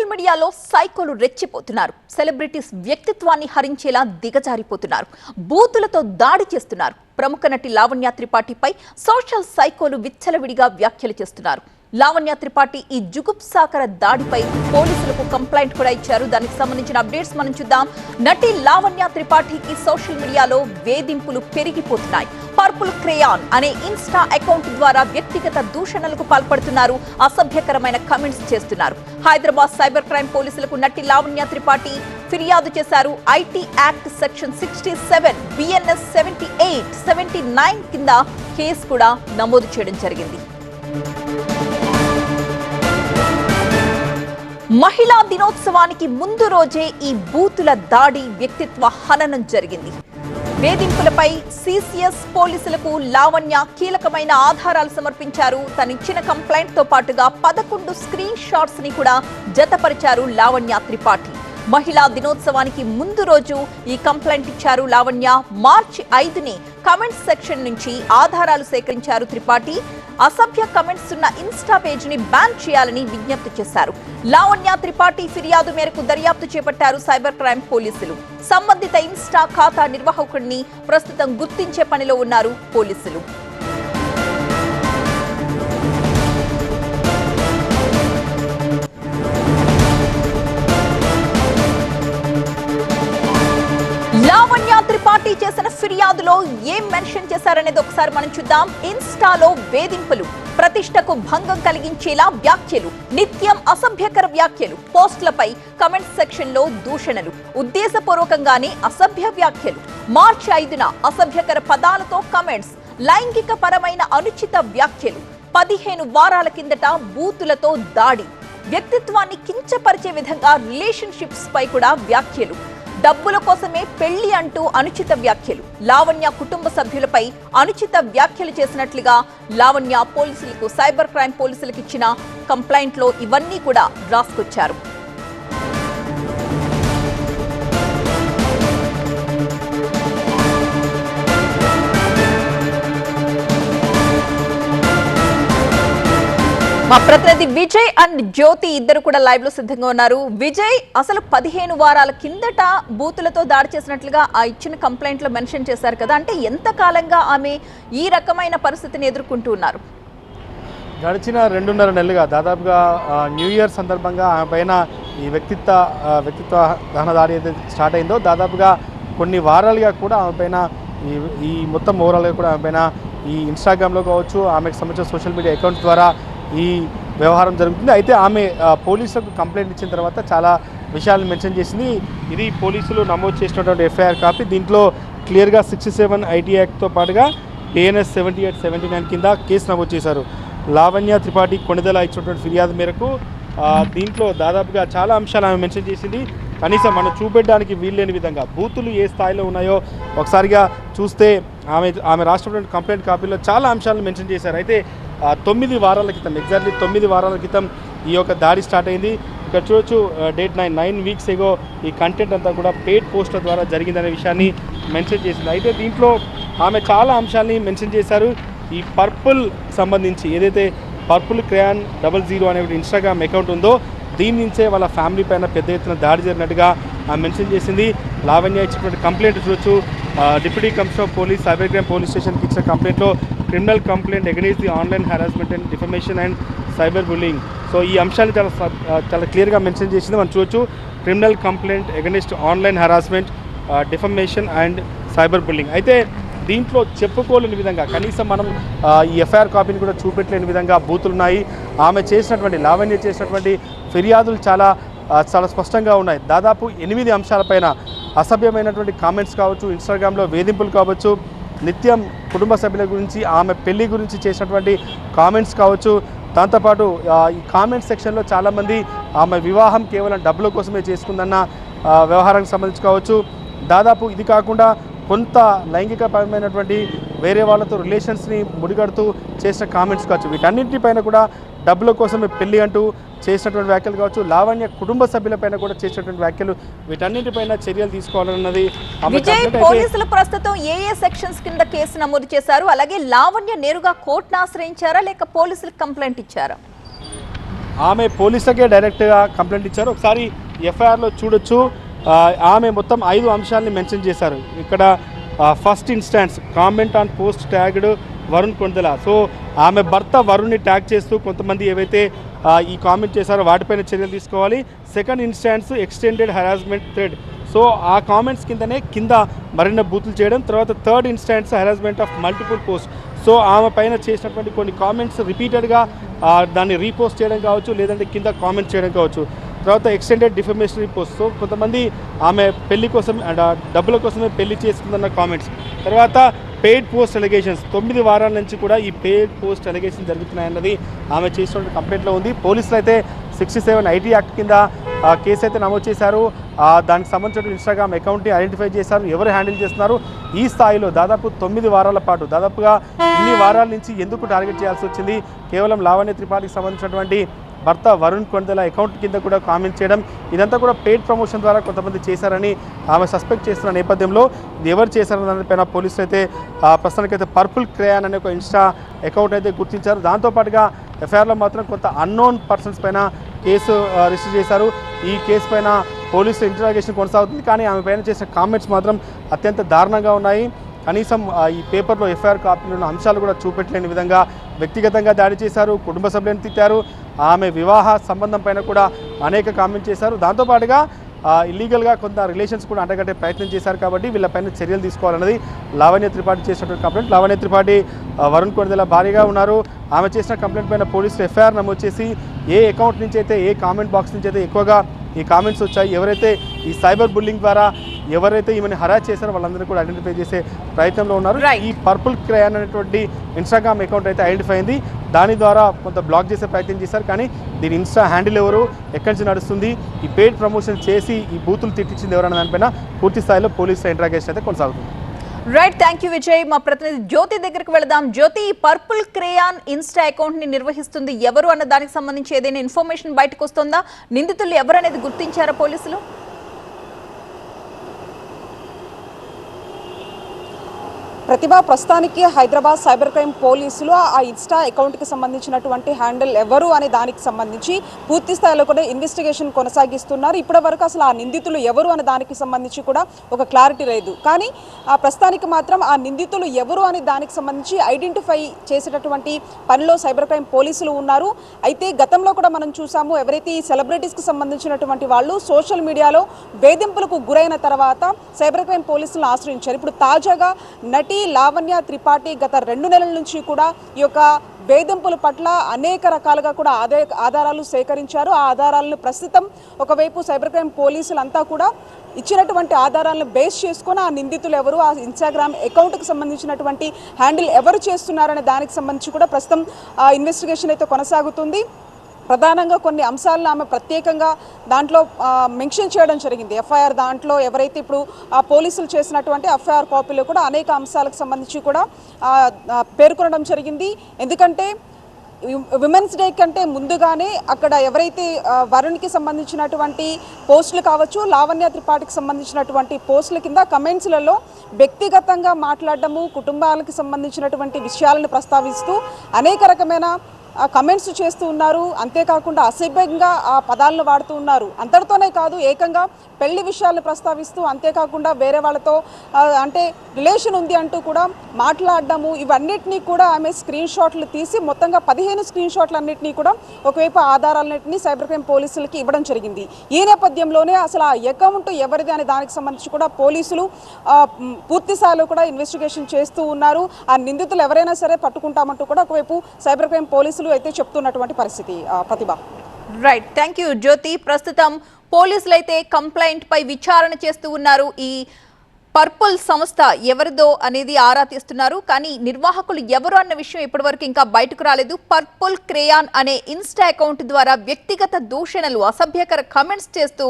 Social మీడియాలో సైకోలు రెచ్చిపోతున్నారు. Celebrities వ్యక్తిత్వాన్ని హరించేలా దిగజారిపోతున్నారు. బూతులతో దాడి చేస్తున్నారు. ప్రముఖ నటి లావణ్య త్రిపాఠిపై సోషల్ సైకోలు విచ్చలవిడిగా వ్యాఖ్యలు చేస్తున్నారు. లావణ్య త్రిపాఠి ఈ జుగుప్సాకర దాడిపై పోలీసులకు కంప్లైంట్ కూడా ఇచ్చారు. దానికి సంబంధించిన అప్డేట్స్ మనం చూద్దాం. నటి లావణ్య త్రిపాఠికి సోషల్ మీడియాలో వేధింపులు పెరిగిపోతున్నాయి. పర్పుల్ క్రేయాన్ అనే ఇన్స్టా అకౌంట్ ద్వారా వ్యక్తిగత దూషణలకు పాల్పడుతున్నారు. అసభ్యకరమైన కమెంట్స్ చేస్తున్నారు. హైదరాబాద్ సైబర్ క్రైమ్ పోలీసులకు నటి లావణ్య త్రిపాఠి ఫిర్యాదు చేశారు. ఐటీ యాక్ట్ సెక్షన్ 67, BNS 78, 79 కింద కేసు కూడా నమోదు చేయడం జరిగింది. మహిళా దినోత్సవానికి ముందు రోజే ఈ బూతుల దాడి, వ్యక్తిత్వ హననం జరిగింది. వేధింపులపై CCS పోలీసులకు లావణ్య కీలకమైన ఆధారాలు సమర్పించారు. తనిచ్చిన కంప్లైంట్ తో పాటుగా 11 స్క్రీన్ షాట్స్ ని కూడా జతపరిచారు లావణ్య త్రిపాఠి. మహిళా దినోత్సవానికి ముందు రోజు ఈ కంప్లైంట్ ఇచ్చారు లావణ్య. మార్చి 5ని కమెంట్స్ సెక్షన్ నుంచి ఆధారాలు సేకరించారు త్రిపాఠి. అసభ్య కమెంట్స్ ఉన్న ఇన్స్టా పేజ్ ని బ్యాన్ చేయాలని విజ్ఞప్తి చేశారు. లావణ్య త్రిపాఠి ఫిర్యాదు మేరకు దర్యాప్తు చేపట్టారు సైబర్ క్రైమ్ పోలీసులు. సంబంధిత ఇన్స్టా ఖాతా నిర్వాహకుడిని ప్రస్తుతం గుర్తించే పనిలో ఉన్నారు పోలీసులు. లావణ్య త్రిపాఠి చేసిన ఫిర్యాదులో ఏం మెన్షన్ చేశారనేది ఒకసారి మనం చూద్దాం. ఇన్స్టాలో వేధింపులు, ప్రతిష్టకు భంగం కలిగించేలా వ్యాఖ్యలు, నిత్యం అసభ్యకర వ్యాఖ్యలు, పోస్టులపై కమెంట్ సెక్షన్ లో దూషణలు, ఉద్దేశపూర్వకంగానే అసభ్య వ్యాఖ్యలు, మార్చి 5న అసభ్యకర పదాలతో కమెంట్స్, లైంగిక పరమైన అనుచిత వ్యాఖ్యలు, 15 వారాల కిందట బూతులతో దాడి, వ్యక్తిత్వాన్ని కించపరిచే విధంగా రిలేషన్షిప్స్ పై కూడా వ్యాఖ్యలు, డబ్బుల కోసమే పెళ్లి అంటూ అనుచిత వ్యాఖ్యలు, లావణ్య కుటుంబ సభ్యులపై అనుచిత వ్యాఖ్యలు చేసినట్లుగా లావణ్య పోలీసులకు, సైబర్ క్రైమ్ పోలీసులకు ఇచ్చిన కంప్లైంట్ లో ఇవన్నీ కూడా రాసుకొచ్చారు. మా ప్రతినిధి విజయ్ అండ్ జ్యోతి ఇద్దరు కూడా లైవ్ లో సిద్ధంగా ఉన్నారు. విజయ్, అసలు 15 వారాల కిందట బూతులతో దాడి చేసినట్లుగా ఆ ఇచ్చిన కంప్లైంట్ లో మెన్షన్ చేశారు కదా, అంటే ఎంత కాలంగా ఆమె ఈ రకమైన పరిస్థితిని ఎదుర్కొంటూ ఉన్నారు? గడిచిన 2.5 నెలలుగా దాదాపుగా న్యూ ఇయర్ సందర్భంగా ఆమె పైన ఈ వ్యక్తిత్వ దహన దాడి అయితే స్టార్ట్ అయిందో దాదాపుగా కొన్ని వారాలుగా కూడా ఆమె పైన ఈ మొత్తం ఓవరాల్గా కూడా ఆమె పైన ఈ ఇన్స్టాగ్రామ్లో కావచ్చు, ఆమెకు సంబంధించిన సోషల్ మీడియా అకౌంట్స్ ద్వారా ఈ వ్యవహారం జరుగుతుంది. అయితే ఆమె పోలీసులకు కంప్లైంట్ ఇచ్చిన తర్వాత చాలా విషయాలను మెన్షన్ చేసింది. ఇది పోలీసులు నమోదు చేసినటువంటి FIR కాపీ. దీంట్లో క్లియర్గా 67 ఐటీ యాక్ట్తో పాటుగా BNS 78, 79 కింద కేసు నమోదు చేశారు. లావణ్య త్రిపాఠి కొణిదెల ఇచ్చినటువంటి ఫిర్యాదు మేరకు దీంట్లో దాదాపుగా చాలా అంశాలు ఆమె మెన్షన్ చేసింది. కనీసం మనం చూపెట్టడానికి వీల్లేని విధంగా బూతులు ఏ స్థాయిలో ఉన్నాయో ఒకసారిగా చూస్తే ఆమె రాసినటువంటి కంప్లైంట్ కాపీలో చాలా అంశాలను మెన్షన్ చేశారు. అయితే 9 వారాల క్రితం, ఎగ్జాక్ట్లీ 9 వారాల క్రితం ఈ యొక్క దాడి స్టార్ట్ అయింది. ఇక్కడ చూడొచ్చు, డేట్ 9 వీక్స్ ఎగో ఈ కంటెంట్ అంతా కూడా పెయిడ్ పోస్టర్ ద్వారా జరిగిందనే విషయాన్ని మెన్షన్ చేసింది. అయితే దీంట్లో ఆమె చాలా అంశాలని మెన్షన్ చేశారు. ఈ పర్పుల్ సంబంధించి ఏదైతే పర్పుల్ క్రేయాన్ 00 అనే ఇన్స్టాగ్రామ్ అకౌంట్ ఉందో దీని నుంచే వాళ్ళ ఫ్యామిలీ పైన పెద్ద ఎత్తున దాడి జరిగినట్టుగా ఆమె మెన్షన్ చేసింది. లావణ్య ఇచ్చినటువంటి కంప్లైంట్ చూడొచ్చు. Deputy commissioner of police cyber crime police స్టేషన్కి ఇచ్చిన కంప్లైంట్లో criminal complaint against the online harassment and defamation and cyber bullying. So ఈ అంశాన్ని చాలా క్లియర్గా మెన్షన్ చేసింది. మనం చూడొచ్చు, criminal complaint against online harassment, defamation and cyber bullying. అయితే దీంట్లో చెప్పుకోలేని విధంగా, కనీసం మనం ఈ FIR కాపీని కూడా చూపెట్టలేని విధంగా బూతులు ఉన్నాయి. ఆమె చేసినటువంటి, లావణ్య చేసినటువంటి ఫిర్యాదులు చాలా స్పష్టంగా ఉన్నాయి. దాదాపు 8 అంశాలపైన అసభ్యమైనటువంటి కామెంట్స్ కావచ్చు, ఇన్స్టాగ్రామ్లో వేధింపులు కావచ్చు, నిత్యం కుటుంబ సభ్యుల గురించి, ఆమె పెళ్లి గురించి చేసినటువంటి కామెంట్స్ కావచ్చు. దాంతోపాటు ఈ కామెంట్ సెక్షన్లో చాలామంది ఆమె వివాహం కేవలం డబ్బుల కోసమే చేసుకుందన్న వ్యవహారానికి సంబంధించి కావచ్చు. దాదాపు ఇది కాకుండా కొంత లైంగికపరమైనటువంటి వేరే వాళ్ళతో రిలేషన్స్ని ముడిగడుతూ చేసిన కామెంట్స్ కావచ్చు. వీటన్నింటిపైన కూడా డబ్బుల కోసమే పెళ్లి అంటూ చేసినటువంటి వ్యాఖ్యలు కావచ్చు, లావణ్య కుటుంబ సభ్యులపైన కూడా చేసినటువంటి వ్యాఖ్యలు, వీటన్నిటిపైన చర్యలు తీసుకోవాలన్నది. పోలీసులు ప్రస్తుతం ఏ సెక్షన్స్ కింద కేసు నమోదు చేశారు? అలాగే లావణ్య నేరుగా కోర్టును ఆశ్రయించారా లేక పోలీసులకు కంప్లైంట్ ఇచ్చారా? ఆమె పోలీసులకే డైరెక్ట్గా కంప్లైంట్ ఇచ్చారు. ఒకసారి ఎఫ్ఐఆర్లో చూడొచ్చు. ఆమె మొత్తం 5 అంశాలని మెన్షన్ చేశారు. ఇక్కడ first instance comment on post tagged Varun Kondela. So ఆమె భర్త వరుణ్ని ట్యాగ్ చేస్తూ కొంతమంది ఏవైతే ఈ కామెంట్ చేశారో వాటిపైన చర్యలు తీసుకోవాలి. Second instance extended harassment thread. So ఆ కామెంట్స్ కింద మరిన్న బూతులు చేయడం. తర్వాత third instance harassment of multiple post. So ఆమె పైన చేసినటువంటి కొన్ని కామెంట్స్ రిపీటెడ్గా దాన్ని రీపోస్ట్ చేయడం కావచ్చు, లేదంటే కింద కామెంట్ చేయడం కావచ్చు. తర్వాత ఎక్స్టెండెడ్ డిఫమేషనరీ పోస్ట్. సో కొంతమంది ఆమె పెళ్లి కోసం డబ్బుల కోసమే పెళ్లి చేసుకుందన్న కామెంట్స్. తర్వాత పెయిడ్ పోస్ట్ అలిగేషన్స్. 9 వారాల నుంచి కూడా ఈ పెయిడ్ పోస్ట్ అలిగేషన్ జరుగుతున్నాయన్నది ఆమె చేసినటువంటి కంప్లైంట్లో ఉంది. పోలీసులు అయితే 67 ఐటీ యాక్ట్ కింద కేసు అయితే నమోదు చేశారు. దానికి సంబంధించిన ఇన్స్టాగ్రామ్ అకౌంట్ని ఐడెంటిఫై చేశారు. ఎవరు హ్యాండిల్ చేస్తున్నారు, ఈ స్థాయిలో దాదాపు 9 వారాల పాటు, దాదాపుగా ఇన్ని వారాల నుంచి ఎందుకు టార్గెట్ చేయాల్సి వచ్చింది? కేవలం లావణ్య త్రిపాఠికి సంబంధించినటువంటి భర్త వరుణ్ కొండెల అకౌంట్ కింద కూడా కామెంట్ చేయడం, ఇదంతా కూడా పెయిడ్ ప్రమోషన్ ద్వారా కొంతమంది చేశారని ఆమె సస్పెక్ట్ చేస్తున్న నేపథ్యంలో ఇది ఎవరు చేశారన్న దానిపైన పోలీసులు అయితే ప్రస్తుతానికైతే పర్పుల్ క్రేయాన్ అనే ఒక ఇన్స్టా అకౌంట్ అయితే గుర్తించారు. దాంతోపాటుగా ఎఫ్ఐఆర్లో మాత్రం కొంత అన్నోన్ పర్సన్స్ పైన కేసు రిజిస్టర్ చేశారు. ఈ కేసు పైన పోలీసులు ఇంటరాగేషన్ కొనసాగుతుంది. కానీ ఆమె పైన చేసిన కామెంట్స్ మాత్రం అత్యంత దారుణంగా ఉన్నాయి. కనీసం ఈ పేపర్లో ఎఫ్ఐఆర్ కాపీలో ఉన్న అంశాలు కూడా చూపెట్టలేని విధంగా వ్యక్తిగతంగా దాడి చేశారు, కుటుంబ సభ్యులను తిట్టారు, ఆమె వివాహ సంబంధం పైన కూడా అనేక కామెంట్ చేశారు. దాంతోపాటుగా ఇల్లీగల్గా కొంత రిలేషన్స్ కూడా అంటగట్టే ప్రయత్నం చేశారు. కాబట్టి వీళ్ళపైన చర్యలు తీసుకోవాలన్నది లావణ్య త్రిపాఠి చేసినటువంటి కంప్లైంట్. లావణ్య త్రిపాఠి వరుణ్ కొండెల భారీగా ఉన్నారు. ఆమె చేసిన కంప్లైంట్ పైన పోలీసులు ఎఫ్ఐఆర్ నమోదు చేసి ఏ అకౌంట్ నుంచి అయితే, ఏ కామెంట్ బాక్స్ నుంచి అయితే ఎక్కువగా ఈ కామెంట్స్ వచ్చాయి, ఎవరైతే ఈ సైబర్ బుల్లింగ్ ద్వారా ఎవరైతే ఈమెను హరాస్ చేశారో వాళ్ళందరూ కూడా ఐడెంటిఫై చేసే ప్రయత్నంలో ఉన్నారు. ఈ పర్పుల్ క్రేయాన్ అనేటువంటి ఇన్స్టాగ్రామ్ అకౌంట్ అయితే ఐడెంటిఫై అయింది. దాని ద్వారా కొంత బ్లాక్ చేసే ప్రయత్నం చేశారు. కానీ దీని ఇన్స్టా హ్యాండిల్ ఎవరు, ఎక్కడి నుంచి నడుస్తుంది, ఈ పెయిడ్ ప్రమోషన్ చేసి ఈ బూతులు తిట్టించింది ఎవరన్న దానిపైన పూర్తి స్థాయిలో పోలీసుల ఇంట్రాగేషన్ అయితే కొనసాగుతుంది. Right, thank you Vijay. మా ప్రతినిధి జ్యోతి దగ్గరికి వెళదాం. జ్యోతి, పర్పుల్ క్రేయాన్ ఇన్స్టా అకౌంట్ ని నిర్వహిస్తుంది ఎవరు అన్న దానికి సంబంధించి ఏదైనా ఇన్ఫర్మేషన్ బయటకు వస్తుందా? నిందితులు ఎవరు అనేది గుర్తించారా పోలీసులు? ప్రతిభ, ప్రస్తుతానికి హైదరాబాద్ సైబర్ క్రైమ్ పోలీసులు ఆ ఇన్స్టా అకౌంట్కి సంబంధించినటువంటి హ్యాండిల్ ఎవరు అనే దానికి సంబంధించి పూర్తి స్థాయిలో కూడా ఇన్వెస్టిగేషన్ కొనసాగిస్తున్నారు. ఇప్పటి వరకు అసలు ఆ నిందితులు ఎవరు అనే దానికి సంబంధించి కూడా ఒక క్లారిటీ లేదు. కానీ ప్రస్తుతానికి మాత్రం ఆ నిందితులు ఎవరు అనే దానికి సంబంధించి ఐడెంటిఫై చేసేటటువంటి పనిలో సైబర్ క్రైమ్ పోలీసులు ఉన్నారు. అయితే గతంలో కూడా మనం చూసాము, ఎవరైతే ఈ సెలబ్రిటీస్కి సంబంధించినటువంటి వాళ్ళు సోషల్ మీడియాలో వేధింపులకు గురైన తర్వాత సైబర్ క్రైమ్ పోలీసులను ఆశ్రయించారు. ఇప్పుడు తాజాగా నటి లావణ్య త్రిపాఠి గత 2 నెలల నుంచి కూడా ఈ యొక్క వేధింపుల పట్ల అనేక రకాలుగా కూడా ఆధారాలు సేకరించారు. ఆ ఆధారాలను ప్రస్తుతం ఒకవైపు సైబర్ క్రైమ్ పోలీసులంతా కూడా ఇచ్చినటువంటి ఆధారాలను బేస్ చేసుకొని ఆ నిందితులు ఎవరు, ఆ ఇన్స్టాగ్రామ్ అకౌంట్కి సంబంధించినటువంటి హ్యాండిల్ ఎవరు చేస్తున్నారనే దానికి సంబంధించి కూడా ప్రస్తుతం ఇన్వెస్టిగేషన్ అయితే కొనసాగుతుంది. ప్రధానంగా కొన్ని అంశాలను ఆమె ప్రత్యేకంగా దాంట్లో మెన్షన్ చేయడం జరిగింది. ఎఫ్ఐఆర్ దాంట్లో ఎవరైతే ఇప్పుడు పోలీసులు చేసినటువంటి ఎఫ్ఐఆర్ కాపీలో కూడా అనేక అంశాలకు సంబంధించి కూడా పేర్కొనడం జరిగింది. ఎందుకంటే విమెన్స్ డే కంటే ముందుగానే అక్కడ ఎవరైతే వరుణ్కి సంబంధించినటువంటి పోస్టులు కావచ్చు, లావణ్య త్రిపాఠికి సంబంధించినటువంటి పోస్టుల కింద కమెంట్స్లలో వ్యక్తిగతంగా మాట్లాడడము, కుటుంబాలకు సంబంధించినటువంటి విషయాలను ప్రస్తావిస్తూ అనేక రకమైన కమెంట్స్ చేస్తూ ఉన్నారు. అంతేకాకుండా అసభ్యంగా ఆ పదాలను వాడుతూ ఉన్నారు. అంతటితోనే కాదు, ఏకంగా పెళ్లి విషయాలను ప్రస్తావిస్తూ, అంతేకాకుండా వేరే వాళ్ళతో అంటే రిలేషన్ ఉంది అంటూ కూడా మాట్లాడడము, ఇవన్నిటినీ కూడా ఆమె స్క్రీన్ షాట్లు తీసి మొత్తంగా 15 స్క్రీన్ షాట్లన్నింటినీ కూడా ఒకవైపు ఆధారాలన్నింటినీ సైబర్ క్రైమ్ పోలీసులకి ఇవ్వడం జరిగింది. ఈ నేపథ్యంలోనే అసలు ఆ అకౌంట్ ఎవరిది అనే దానికి సంబంధించి కూడా పోలీసులు పూర్తి స్థాయిలో కూడా ఇన్వెస్టిగేషన్ చేస్తూ ఉన్నారు. ఆ నిందితులు ఎవరైనా సరే పట్టుకుంటామంటూ కూడా ఒకవైపు సైబర్ క్రైమ్ పోలీసులు అయితే చెప్తున్నటువంటి పరిస్థితి. ప్రతిభ. రైట్, థ్యాంక్ యూ జ్యోతి. ప్రస్తుతం పోలీసులు అయితే కంప్లైంట్ పై విచారణ చేస్తూ ఉన్నారు. ఈ పర్పుల్ సంస్థ ఎవరిదో అనేది ఆరా తీస్తున్నారు. కానీ నిర్వాహకులు ఎవరు అన్న విషయం ఇప్పటివరకు ఇంకా బయటకు రాలేదు. పర్పుల్ క్రేయాన్ అనే ఇన్స్టా అకౌంట్ ద్వారా వ్యక్తిగత దూషణలు, అసభ్యకర కామెంట్స్ చేస్తూ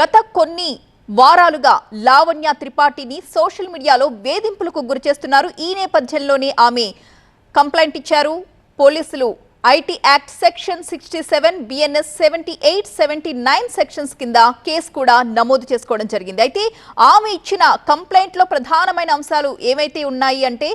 గత కొన్ని వారాలుగా లావణ్య త్రిపాఠిని సోషల్ మీడియాలో వేధింపులకు గురిచేస్తున్నారు. ఈ నేపథ్యంలోనే ఆమె కంప్లైంట్ ఇచ్చారు. పోలీసులు IT act section 67, BNS 78, 79 sections కింద కేసు కూడా నమోదు చేసుకోవడం జరిగింది. అయితే ఆమె ఇచ్చిన కంప్లైంట్ లో ప్రధానమైన అంశాలు ఏవైతే ఉన్నాయి అంటే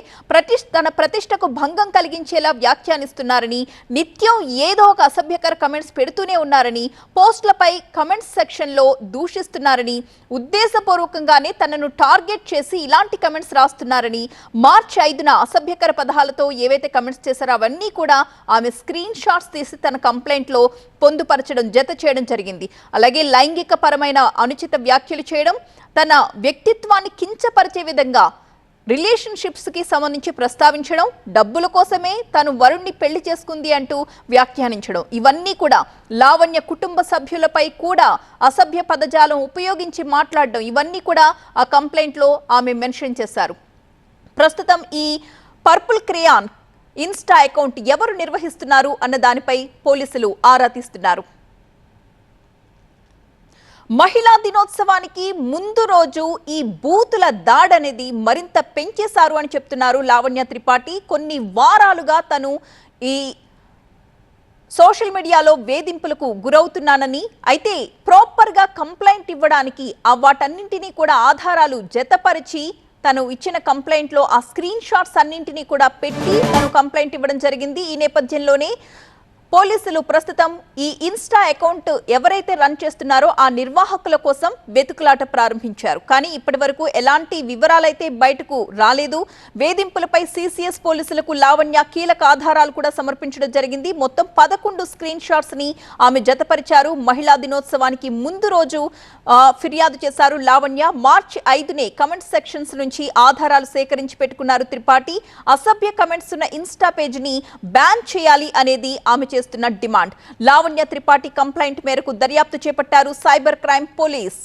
తన ప్రతిష్టకు భంగం కలిగించేలా వ్యాఖ్యానిస్తున్నారని, నిత్యం ఏదో ఒక అసభ్యకర కమెంట్స్ పెడుతూనే ఉన్నారని, పోస్టులపై కమెంట్స్ సెక్షన్ లో దూషిస్తున్నారని, ఉద్దేశపూర్వకంగానే తనను టార్గెట్ చేసి ఇలాంటి కమెంట్స్ రాస్తున్నారని, మార్చి 5న అసభ్యకర పదాలతో ఏవైతే కమెంట్స్ చేశారో అవన్నీ కూడా ఆమె స్క్రీన్ షాట్స్ తీసి తన కంప్లైంట్ లో పొందుపరచడం, జత చేయడం జరిగింది. అలాగే లైంగిక పరమైన అనుచిత వ్యాఖ్యలు చేయడం, తన వ్యక్తిత్వాన్ని కించపరిచే విధంగా రిలేషన్షిప్స్ కి సంబంధించి ప్రస్తావించడం, డబ్బుల కోసమే తను వరుణ్ణి పెళ్లి చేసుకుంది అంటూ వ్యాఖ్యానించడం, ఇవన్నీ కూడా లావణ్య కుటుంబ సభ్యులపై కూడా అసభ్య పదజాలం ఉపయోగించి మాట్లాడడం, ఇవన్నీ కూడా ఆ కంప్లైంట్ లో ఆమె మెన్షన్ చేశారు. ప్రస్తుతం ఈ పర్పుల్ క్రేయాన్ ఇన్స్టా అకౌంట్ ఎవరు నిర్వహిస్తున్నారు అన్న దానిపై పోలీసులు ఆరా తీస్తున్నారు. మహిళా దినోత్సవానికి ముందు రోజు ఈ బూతుల దాడి అనేది మరింత పెంచేశారు అని చెప్తున్నారు లావణ్య త్రిపాఠి. కొన్ని వారాలుగా తను ఈ సోషల్ మీడియాలో వేధింపులకు గురవుతున్నానని, అయితే ప్రాపర్గా కంప్లైంట్ ఇవ్వడానికి వాటన్నింటినీ కూడా ఆధారాలు జతపరిచి తను ఇచ్చిన కంప్లైంట్ లో ఆ స్క్రీన్ షాట్స్ అన్నింటినీ కూడా పెట్టి తను కంప్లైంట్ ఇవ్వడం జరిగింది. ఈ నేపథ్యంలోనే పోలీసులు ప్రస్తుతం ఈ ఇన్స్టా అకౌంట్ ఎవరైతే రన్ చేస్తున్నారో ఆ నిర్వాహకుల కోసం వెతుకులాట ప్రారంభించారు. కానీ ఇప్పటి వరకు ఎలాంటి వివరాలైతే బయటకు రాలేదు. వేధింపులపై సిసిఎస్ పోలీసులకు లావణ్య కీలక ఆధారాలు కూడా సమర్పించడం జరిగింది. మొత్తం 11 స్క్రీన్ షాట్స్ ని ఆమె జతపరిచారు. మహిళా దినోత్సవానికి ముందు రోజు ఫిర్యాదు చేశారు లావణ్య. మార్చి 5నే కమెంట్ సెక్షన్స్ నుంచి ఆధారాలు సేకరించి పెట్టుకున్నారు త్రిపాఠి. అసభ్య కమెంట్స్ ఉన్న ఇన్స్టా పేజ్ ని బ్యాన్ చేయాలి అనేది ఆమె చేస్తున్న డిమాండ్. లావణ్య త్రిపాఠి కంప్లైంట్ మేరకు దర్యాప్తు చేపట్టారు సైబర్ క్రైమ్ పోలీస్.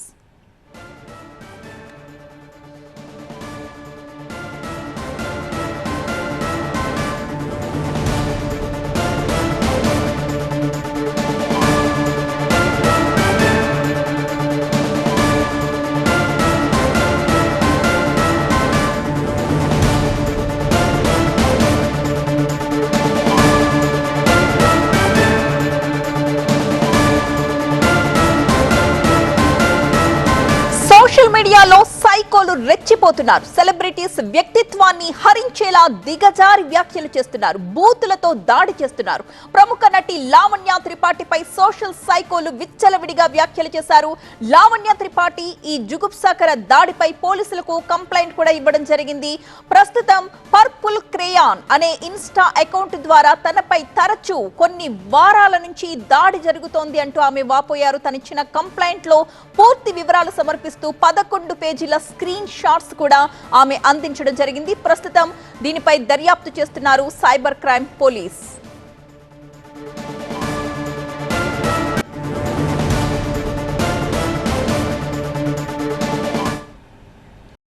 సోషల్ మీడియాలో సైకోలు రెచ్చిపోతున్నారు. సెలబ్రిటీస్ వ్యక్తిత్వాన్ని హరించేలా దిగజారి వ్యాఖ్యలు చేస్తున్నారు. బూతులతో దాడి చేస్తున్నారు. ప్రముఖ నటి లావణ్య త్రిపాఠిపై సోషల్ సైకోలు విచ్చలవిడిగా వ్యాఖ్యలు చేశారు. లావణ్య త్రిపాఠి ఈ జుగుప్సాకర దాడిపై పోలీసులకు కంప్లైంట్ కూడా ఇవ్వడం జరిగింది. ప్రస్తుతం పర్పుల్ క్రేయాన్ అనే ఇన్స్టా అకౌంట్ ద్వారా తనపై తరచూ కొన్ని వారాల నుంచి దాడి జరుగుతోంది అంటూ ఆమె వాపోయారు. తనిచ్చిన కంప్లైంట్ లో పూర్తి వివరాలు సమర్పిస్తూ 11 పేజీల స్క్రీన్ షాట్స్ కూడా ఆమె అందించడం జరిగింది. ప్రస్తుతం దీనిపై దర్యాప్తు చేస్తున్నారు సైబర్ క్రైమ్ పోలీస్.